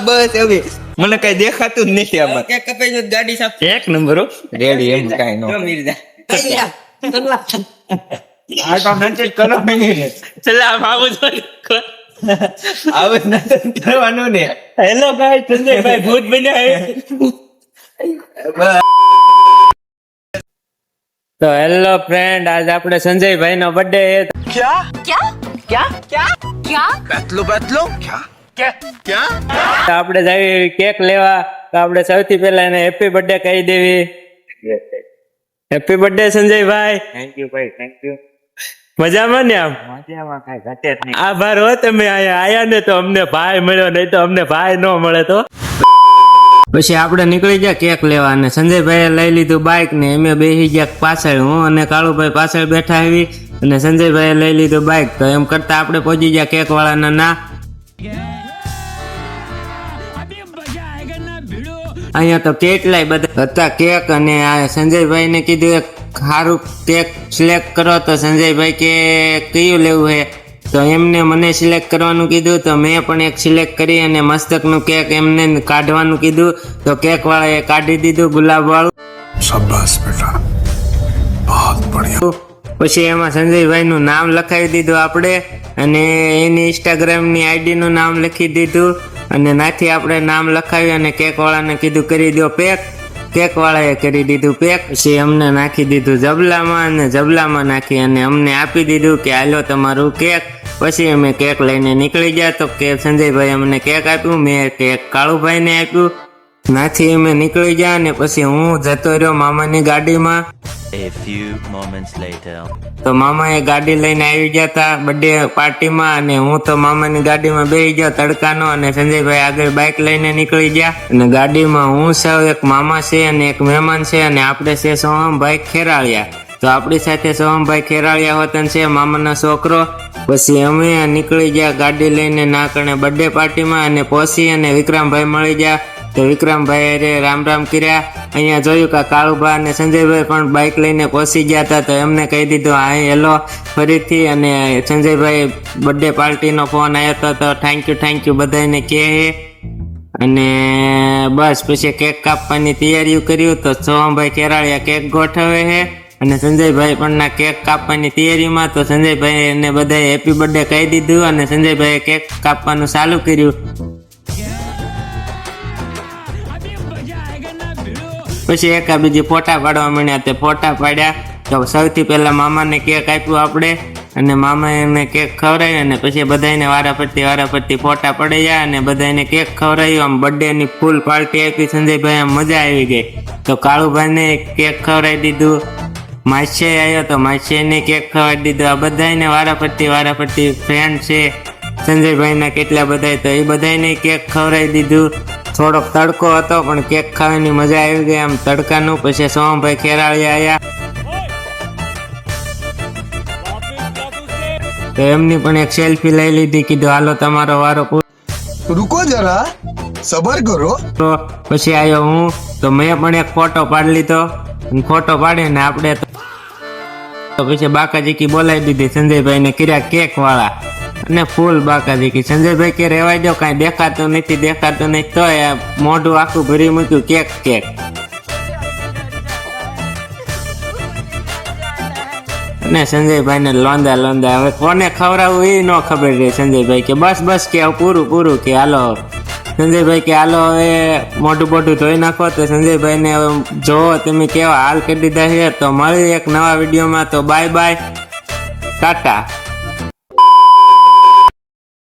બસ હવે મને કઈ દેખાતું જ નથી આમાં. કેક કપાઈ ગાડી સાફ એક નંબર રેડી એમ કઈ નો મિર્ઝા આ તો નંચી કરો નહીં સલામ આવું જોઈએ આવે નંચન કરવાનું ને. હેલો ગાઈસ સંજયભાઈ ભૂત બન્યા તો હેલો ફ્રેન્ડ આજ આપણે સંજયભાઈ નો બર્થડે क्या क्या क्या क्या क्या पतलू क्या આપણે જઈએ કેક લેવા તો આપણે સૌથી પહેલા એને હેપી બર્થડે કહી દેવી. હેપી બર્થડે સંજયભાઈ. થેન્ક યુ ભાઈ થેન્ક યુ. મજામાં ને આમ મજામાં કઈ ઘટે જ નહીં. આભાર હો તમે અહીંયા આયા ને તો અમને ભાઈ મળ્યો, નહીં તો અમને ભાઈ ન મળે. તો પછી આપણે નીકળી ગયા કેક લેવા અને સંજયભાઈએ લઈ લીધું બાઇક ને અમે બેસી ગયા પાછળ. હું અને કાળુભાઈ પાછળ બેઠા આવી અને સંજયભાઈએ લઈ લીધું બાઇક. તો એમ કરતા આપણે પહોંચી ગયા કેક વાળાના ના. અહીંયા તો કેટલાય બધા હતા કેક અને સંજયભાઈ ને કીધું એક સારું કેક સિલેક્ટ કરો. તો સંજયભાઈ કે કયું લેવું છે તો એમને મને સિલેક્ટ કરવાનું કીધું. તો મેં પણ એક સિલેક્ટ કરી અને મસ્તકનું કેક એમને કાઢવાનું કીધું. તો કેક વાળાએ કાઢી દીધું ગુલાબ વાળું. શાબાશ બેટા બહુત બઢિયા. પછી એમાં સંજયભાઈ નું નામ લખાવી દીધું આપણે અને એની ઇન્સ્ટાગ્રામની આઈડી નું નામ લખી દીધું અને નાથી આપણે નામ લખાવી અને કેક વાળાને કીધું કરી દો પેક. કેક વાળાએ કરી દીધું પેક. પછી અમને નાખી દીધું જબલામાં અને જબલામાં નાખી અને અમને આપી દીધું કે હાલો તમારું કેક. પછી અમે કેક લઈને નીકળી ગયા. તો કે સંજયભાઈ અમને કેક આપ્યું, મેં કેક કાળુભાઈને આપ્યું. નાથી અમે નીકળી ગયા અને પછી હું જતો રહ્યો મામાની ગાડીમાં. A few moments later. તો મામાએ ગાડી લઈને આવી ગયા હતા બર્થડે પાર્ટીમાં અને હું તો મામાની ગાડીમાં બેસી ગયો તડકાનો અને સંજયભાઈ આગળ બાઇક લઈને નીકળી ગયા. અને ગાડીમાં હું સૌ એક મામા છે અને એક મહેમાન છે અને આપણે છે સોહમભાઈ ખેરાળિયા. તો આપણી સાથે સોહમભાઈ ખેરાળિયા વતન છે મામાનો છોકરો. પછી અમે નીકળી ગયા ગાડી લઈને નાકણે બર્થડે પાર્ટીમાં અને પહોંચી અને વિક્રમભાઈ મળી ગયા. તો વિક્રમભાઈ રામ રામ કર્યા. અહીંયા જોયું કે કાળુભાઈ અને સંજયભાઈ પણ બાઇક લઈને પહોંચી ગયા હતા. તો એમને કહી દીધું હા હેલો ફરીથી. અને સંજયભાઈ બર્થડે પાર્ટીનો ફોન આવ્યો હતો તો થેન્ક યુ બધાને કહે. અને બસ પછી કેક કાપવાની તૈયારીઓ કર્યું. તો સોહમભાઈ કેરાળિયા કેક ગોઠવે છે અને સંજયભાઈ પણ ના કેક કાપવાની તૈયારીમાં. તો સંજયભાઈ ને બધાએ હેપી બર્થડે કહી દીધું અને સંજયભાઈએ કેક કાપવાનું ચાલુ કર્યું. પછી એકા બીજી ફોટા પાડવા માંડ્યા. તે ફોટા પાડ્યા. તો સૌથી પહેલા મામાને કેક આપ્યું આપણે અને મામાએ એમને કેક ખવડાવી અને પછી બધાને વારાફરતી ફોટા પડ્યા અને બધાને કેક ખવડાવ્યું. આમ બર્થડે ની ફૂલ પાર્ટી આપી સંજયભાઈ. આમ મજા આવી ગઈ. તો કાળુભાઈને કેક ખવડાવી દીધું. માછે આવ્યો તો માછેને કેક ખવડાવી દીધું. આ બધાને વારાફરતી ફ્રેન્ડ છે સંજયભાઈના કેટલા બધા. તો એ બધાને કેક ખવડાવી દીધું. થોડોક તડકો હતો પણ કેક ખાવાની મજા આવી ગઈ આમ તડકાનું. પછી સોહમભાઈ ખેરાળિયા આવ્યા તો એમની પણ એક સેલ્ફી લઈ લીધી. કીધું હાલો તમારો વારો रुको जरा सबर करो. તો પછી આવ્યો હું. તો મેં પણ એક ફોટો પાડી લીધો. ફોટો પાડીને આપણે તો પછી બાકાજીકી બોલાવી દીધી સંજયભાઈને કર્યા કેક વાળા અને ફૂલ બાકાજીકી. સંજયભાઈ કે રેવાય દો કાંઈ દેખાતું નથી તો મોઢું આખું ભરી મૂક્યું કેક. અને સંજયભાઈને લોંદા હવે કોને ખવડાવવું એ ન ખબર રહી. સંજયભાઈ કે બસ કે પૂરું કે હાલો. સંજયભાઈ કે હાલો હવે મોઢું ધોઈ નાખો. તો સંજયભાઈને હવે જોવો તમે કેવા હાલ કરી દીધા છે. તો મળી એક નવા વિડીયોમાં. તો બાય ટાટા.